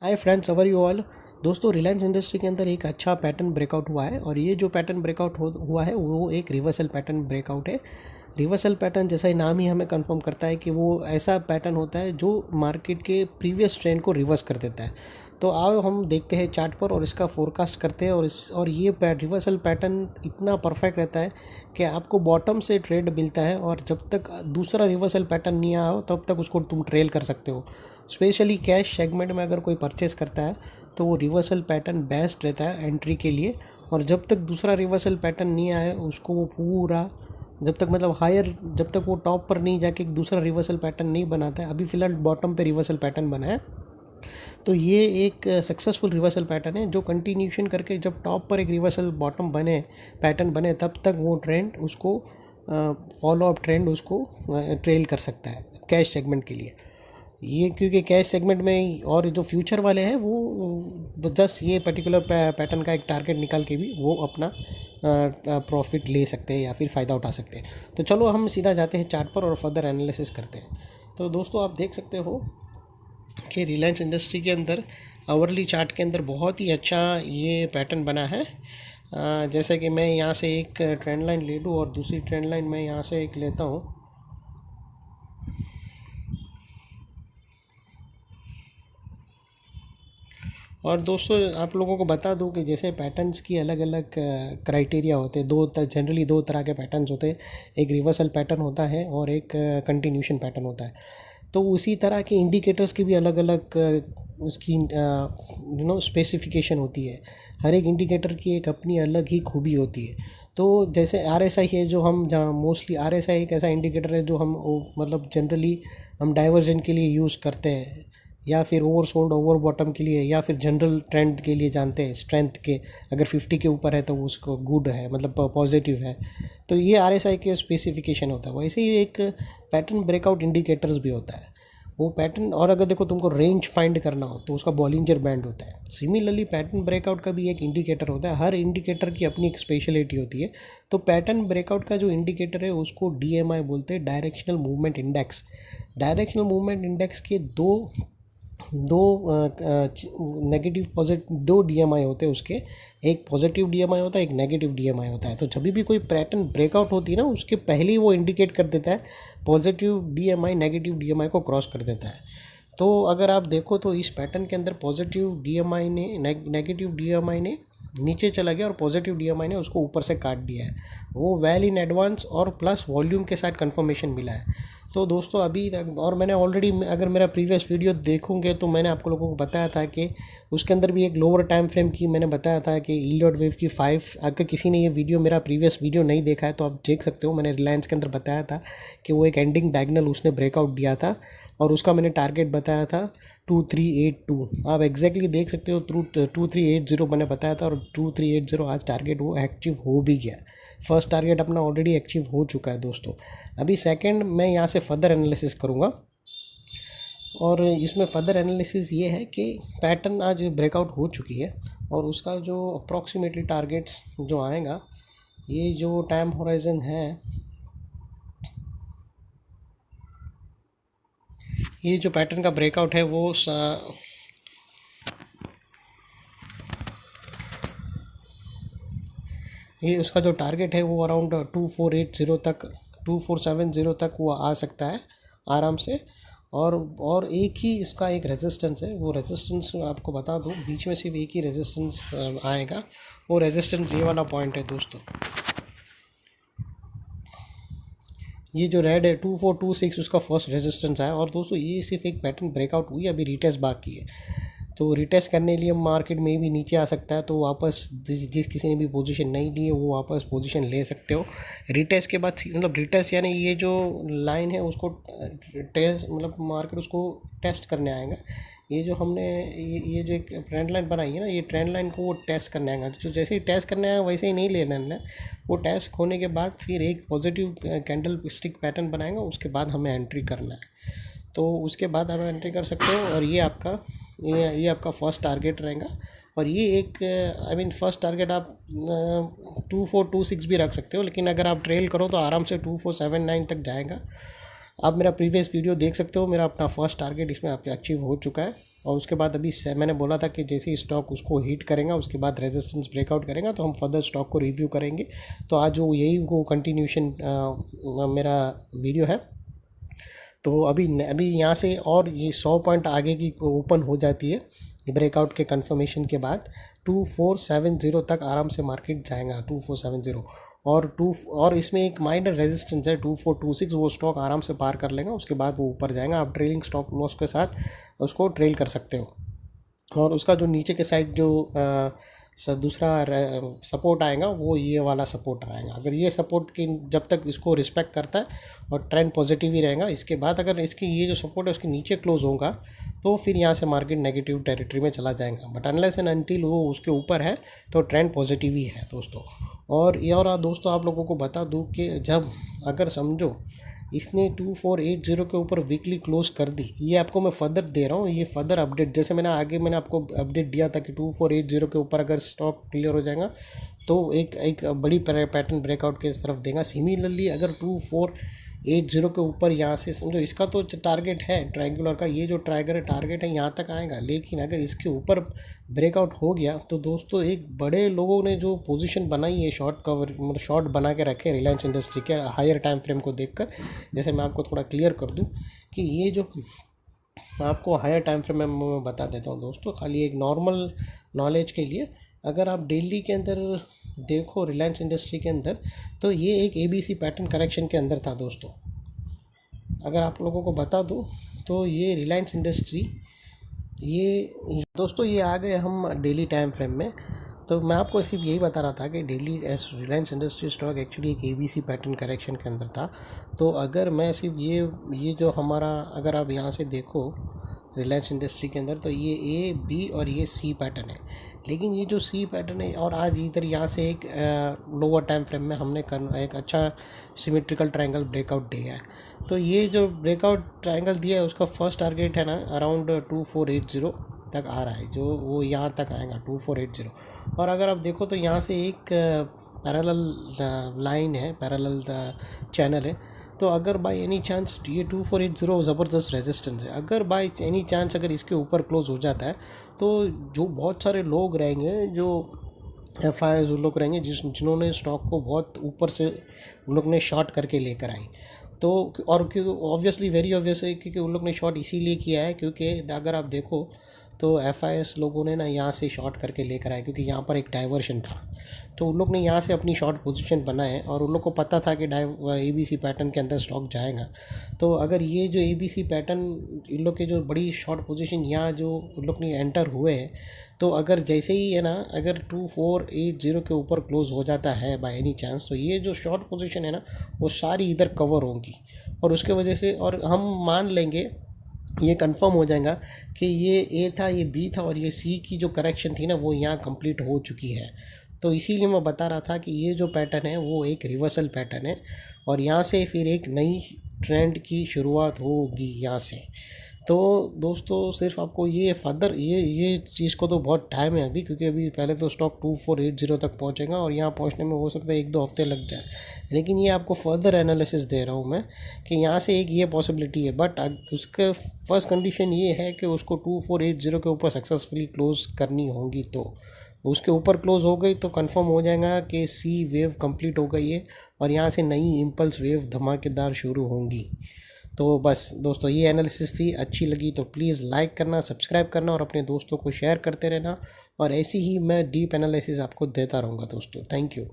Hi friends, our you all. दोस्तों, Reliance industry के अंदर एक अच्छा पैटर्न ब्रेकआउट हुआ है और ये जो पैटर्न ब्रेकआउट हुआ है वो एक रिवर्सल पैटर्न ब्रेकआउट है। रिवर्सल पैटर्न जैसा ही नाम ही हमें कंफर्म करता है कि वो ऐसा पैटर्न होता है जो मार्केट के प्रीवियस ट्रेंड को रिवर्स कर देता है। तो आओ हम देखते हैं चार्ट पर और इसका फोरकास्ट करते हैं। और ये रिवर्सल पैटर्न इतना परफेक्ट रहता है कि आपको बॉटम से ट्रेड मिलता है और जब तक दूसरा रिवर्सल पैटर्न नहीं आया हो तब तक उसको तुम ट्रेल कर सकते हो। स्पेशली कैश सेगमेंट में अगर कोई परचेस करता है तो वो रिवर्सल पैटर्न बेस्ट रहता है एंट्री के लिए। और जब तक दूसरा रिवर्सल पैटर्न नहीं आया उसको वो पूरा, जब तक मतलब हायर, जब तक वो टॉप पर नहीं जाके एक दूसरा रिवर्सल पैटर्न नहीं बनाता है। अभी फ़िलहाल बॉटम पे रिवर्सल पैटर्न बना है, तो ये एक सक्सेसफुल रिवर्सल पैटर्न है जो कंटिन्यूशन करके जब टॉप पर एक रिवर्सल बॉटम बने, पैटर्न बने, तब तक वो ट्रेंड उसको फॉलो अप ट्रेंड उसको ट्रेल कर सकता है कैश सेगमेंट के लिए। ये क्योंकि कैश सेगमेंट में और जो फ्यूचर वाले हैं वो जस्ट ये पर्टिकुलर पैटर्न का एक टारगेट निकाल के भी वो अपना प्रॉफिट ले सकते हैं या फिर फ़ायदा उठा सकते हैं। तो चलो हम सीधा जाते हैं चार्ट पर और फर्दर एनालिसिस करते हैं। तो दोस्तों, आप देख सकते हो कि रिलायंस इंडस्ट्री के अंदर आवरली चार्ट के अंदर बहुत ही अच्छा ये पैटर्न बना है। जैसे कि मैं यहाँ से एक ट्रेंड लाइन ले लूँ और दूसरी ट्रेंड लाइन मैं यहाँ से एक लेता हूँ। और दोस्तों, आप लोगों को बता दूं कि जैसे पैटर्न्स की अलग अलग क्राइटेरिया होते हैं। जनरली दो तरह के पैटर्न्स होते हैं। एक रिवर्सल पैटर्न होता है और एक कंटिन्यूशन पैटर्न होता है। तो उसी तरह के इंडिकेटर्स की भी अलग अलग उसकी स्पेसिफिकेशन होती है। हर एक इंडिकेटर की एक अपनी अलग ही खूबी होती है। तो जैसे RSI है, जो हम जहाँ मोस्टली RSI एक ऐसा इंडिकेटर है जो हम मतलब जनरली हम डाइवर्जन के लिए यूज़ करते हैं, या फिर ओवर सोल्ड ओवर बॉटम के लिए, या फिर जनरल ट्रेंड के लिए जानते हैं स्ट्रेंथ के। अगर 50 के ऊपर है तो उसको गुड है, मतलब पॉजिटिव है। तो ये RSI के स्पेसिफिकेशन होता है। वैसे ही एक पैटर्न ब्रेकआउट इंडिकेटर्स भी होता है वो पैटर्न। और अगर देखो तुमको रेंज फाइंड करना हो तो उसका बॉलिंजर बैंड होता है। सिमिलरली पैटर्न ब्रेकआउट का भी एक इंडिकेटर होता है। हर इंडिकेटर की अपनी एक स्पेशलिटी होती है। तो पैटर्न ब्रेकआउट का जो इंडिकेटर है उसको DMI बोलते हैं, directional movement index. Directional movement index के दो दो नेगेटिव पॉजिटिव दो DMI होते हैं उसके। एक पॉजिटिव DMI होता है, एक नेगेटिव DMI होता है। तो जब भी कोई पैटर्न ब्रेकआउट होती है ना, उसके पहले ही वो इंडिकेट कर देता है पॉजिटिव DMI नेगेटिव DMI को क्रॉस कर देता है। तो अगर आप देखो तो इस पैटर्न के अंदर पॉजिटिव DMI ने नेगेटिव DMI ने नीचे चला गया और पॉजिटिव DMI ने उसको ऊपर से काट दिया है। वो वेल इन एडवांस और प्लस वॉल्यूम के साथ कंफर्मेशन मिला है। तो दोस्तों, अभी तक, और मैंने ऑलरेडी, अगर मेरा प्रीवियस वीडियो देखोगे तो मैंने आपको लोगों को बताया था कि उसके अंदर भी एक लोअर टाइम फ्रेम की मैंने बताया था कि इलियट वेव की 5। अगर किसी ने ये वीडियो, मेरा प्रीवियस वीडियो नहीं देखा है तो आप देख सकते हो। मैंने रिलायंस के अंदर बताया था कि वो एक एंडिंग डायगनल उसने ब्रेकआउट दिया था और उसका मैंने टारगेट बताया था 2382। आप एग्जैक्टली देख सकते हो, 2380 मैंने बताया था और 2380 आज टारगेट वो अचीव हो भी गया। फर्स्ट टारगेट अपना ऑलरेडी अचीव हो चुका है दोस्तों। अभी सेकंड मैं यहाँ से फर्दर एनालिसिस करूँगा और इसमें फर्दर एनालिसिस ये है कि पैटर्न आज ब्रेकआउट हो चुकी है और उसका जो अप्रॉक्सीमेटली टारगेट्स जो आएगा, ये जो टाइम होराइजन है, ये जो पैटर्न का ब्रेकआउट है वो ये उसका जो टारगेट है वो अराउंड 2480 तक, 2470 तक वो आ सकता है आराम से। और एक ही इसका एक रेजिस्टेंस है। वो रेजिस्टेंस आपको बता दूं, बीच में सिर्फ एक ही रेजिस्टेंस आएगा। वो रेजिस्टेंस ये वाला पॉइंट है दोस्तों। ये जो रेड है 2426 उसका फर्स्ट रेजिस्टेंस आया। और दोस्तों, ये सिर्फ एक पैटर्न ब्रेकआउट हुई, अभी रिटेस्ट बाकी है। तो रिटेस्ट करने के लिए मार्केट में भी नीचे आ सकता है। तो वापस जिस किसी ने भी पोजीशन नहीं ली है वो वापस पोजीशन ले सकते हो रिटेस्ट के बाद। मतलब रिटेस्ट यानी ये जो लाइन है उसको टेस्ट, मतलब मार्केट उसको टेस्ट करने आएगा। ये जो हमने ये जो एक ट्रेंड लाइन बनाई है ना, ये ट्रेंड लाइन को वो टेस्ट करने आएगा। तो जैसे ही टेस्ट करने आएगा वैसे ही नहीं लेना है। वो टेस्ट होने के बाद फिर एक पॉजिटिव कैंडल स्टिक पैटर्न बनाएगा, उसके बाद हमें एंट्री करना है। तो उसके बाद आप एंट्री कर सकते हो। और ये आपका फर्स्ट टारगेट रहेगा। और ये एक फर्स्ट टारगेट आप 2426 भी रख सकते हो, लेकिन अगर आप ट्रेल करो तो आराम से 2479 तक जाएगा। आप मेरा प्रीवियस वीडियो देख सकते हो, मेरा अपना फर्स्ट टारगेट इसमें अचीव हो चुका है। और उसके बाद अभी मैंने बोला था कि जैसे ही स्टॉक उसको हिट करेगा उसके बाद रेजिस्टेंस ब्रेकआउट करेगा तो हम फर्दर स्टॉक को रिव्यू करेंगे। तो आज वो यही वो कंटिन्यूशन मेरा वीडियो है। तो अभी यहाँ से और ये 100 पॉइंट आगे की ओपन हो जाती है ब्रेकआउट के कंफर्मेशन के बाद 2470 तक आराम से मार्केट जाएगा, 2470। और इसमें एक माइनर रेजिस्टेंस है 2426, वो स्टॉक आराम से पार कर लेगा, उसके बाद वो ऊपर जाएगा। आप ट्रेलिंग स्टॉप लॉस के साथ उसको ट्रेल कर सकते हो। और उसका जो नीचे के साइड जो दूसरा सपोर्ट आएगा वो ये वाला सपोर्ट आएगा। अगर ये सपोर्ट की जब तक इसको रिस्पेक्ट करता है और ट्रेंड पॉजिटिव ही रहेगा, इसके बाद अगर इसकी ये जो सपोर्ट है उसके नीचे क्लोज होगा तो फिर यहाँ से मार्केट नेगेटिव टेरिटरी में चला जाएगा। बट अनलेस एंड अनटिल वो उसके ऊपर है तो ट्रेंड पॉजिटिव ही है दोस्तों। और दोस्तों आप लोगों को बता दूँ कि जब अगर समझो इसने 2480 के ऊपर वीकली क्लोज कर दी, ये आपको मैं फर्दर दे रहा हूँ, ये फर्दर अपडेट जैसे मैंने आपको अपडेट दिया था कि 2480 के ऊपर अगर स्टॉक क्लियर हो जाएगा तो एक बड़ी पैटर्न ब्रेकआउट के तरफ देगा। सिमिलरली अगर 2480 के ऊपर यहाँ से समझो इसका तो टारगेट है ट्रायंगुलर का, ये जो टारगेट है यहाँ तक आएगा, लेकिन अगर इसके ऊपर ब्रेकआउट हो गया तो दोस्तों एक बड़े लोगों ने जो पोजीशन बनाई है शॉर्ट कवर मतलब शॉर्ट बना के रखे रिलायंस इंडस्ट्री के हायर टाइम फ्रेम को देखकर। जैसे मैं आपको थोड़ा क्लियर कर दूं कि ये जो आपको हायर टाइम फ्रेम में मैं बता देता हूँ दोस्तों, खाली एक नॉर्मल नॉलेज के लिए। अगर आप डेली के अंदर देखो रिलायंस इंडस्ट्री के अंदर तो ये एक ABC पैटर्न करेक्शन के अंदर था दोस्तों। अगर आप लोगों को बता दूं तो ये रिलायंस इंडस्ट्री ये दोस्तों ये आ गए हम डेली टाइम फ्रेम में। तो मैं आपको सिर्फ यही बता रहा था कि daily Reliance industry stock actually एक ABC पैटर्न करेक्शन के अंदर था। तो अगर मैं सिर्फ ये जो हमारा अगर आप यहाँ से देखो रिलायंस इंडस्ट्री के अंदर तो ये A, B और ये C पैटर्न है। लेकिन ये जो C पैटर्न है और आज इधर यहाँ से एक लोअर टाइम फ्रेम में हमने एक अच्छा सिमेट्रिकल ट्रायंगल ब्रेकआउट दिया है। तो ये जो ब्रेकआउट ट्रायंगल दिया है उसका फर्स्ट टारगेट है ना अराउंड 2480 तक आ रहा है, जो वो यहाँ तक आएगा 2480। और अगर आप देखो तो यहाँ से एक पैरेलल लाइन है, पैरेलल चैनल है। तो अगर बाय एनी चांस ये 2480 ज़बरदस्त रेजिस्टेंस है, अगर बाय एनी चांस अगर इसके ऊपर क्लोज हो जाता है तो जो बहुत सारे लोग रहेंगे जो FIs लोग रहेंगे जिन्होंने स्टॉक को बहुत ऊपर से उन लोग ने शॉर्ट करके लेकर आई। तो और ऑब्वियसली वेरी ऑब्वियस है क्योंकि उन लोग ने शॉर्ट इसीलिए किया है क्योंकि अगर आप देखो तो FIs लोगों ने ना यहाँ से शॉर्ट करके लेकर आए क्योंकि यहाँ पर एक डाइवर्शन था। तो उन लोग ने यहाँ से अपनी शॉर्ट पोजीशन बनाए और उन लोग को पता था कि ABC पैटर्न के अंदर स्टॉक जाएगा। तो अगर ये जो ABC पैटर्न इन लोग के जो बड़ी शॉर्ट पोजीशन यहाँ जो उन लोग ने एंटर हुए हैं, तो अगर जैसे ही है ना अगर 2480 के ऊपर क्लोज हो जाता है बाय एनी चांस तो ये जो शॉर्ट पोजीशन है ना वो सारी इधर कवर होंगी। और उसके वजह से और हम मान लेंगे ये कंफर्म हो जाएगा कि ये A था, ये B था और ये C की जो करेक्शन थी ना वो यहाँ कंप्लीट हो चुकी है। तो इसीलिए मैं बता रहा था कि ये जो पैटर्न है वो एक रिवर्सल पैटर्न है और यहाँ से फिर एक नई ट्रेंड की शुरुआत होगी यहाँ से। तो दोस्तों सिर्फ आपको ये फर्दर ये चीज़ को तो बहुत टाइम है अभी, क्योंकि अभी पहले तो स्टॉक 2480 तक पहुंचेगा और यहाँ पहुंचने में हो सकता है 1-2 हफ्ते लग जाए। लेकिन ये आपको फर्दर एनालिसिस दे रहा हूँ मैं कि यहाँ से एक ये पॉसिबिलिटी है, बट उसका फर्स्ट कंडीशन ये है कि उसको 2480 के ऊपर सक्सेसफुली क्लोज करनी होगी। तो उसके ऊपर क्लोज हो गई तो कंफर्म हो जाएगा कि C वेव कंप्लीट हो गई है और यहाँ से नई इम्पल्स वेव धमाकेदार शुरू होंगी। तो बस दोस्तों ये एनालिसिस थी, अच्छी लगी तो प्लीज़ लाइक करना, सब्सक्राइब करना और अपने दोस्तों को शेयर करते रहना। और ऐसी ही मैं डीप एनालिसिस आपको देता रहूँगा दोस्तों। Thank you.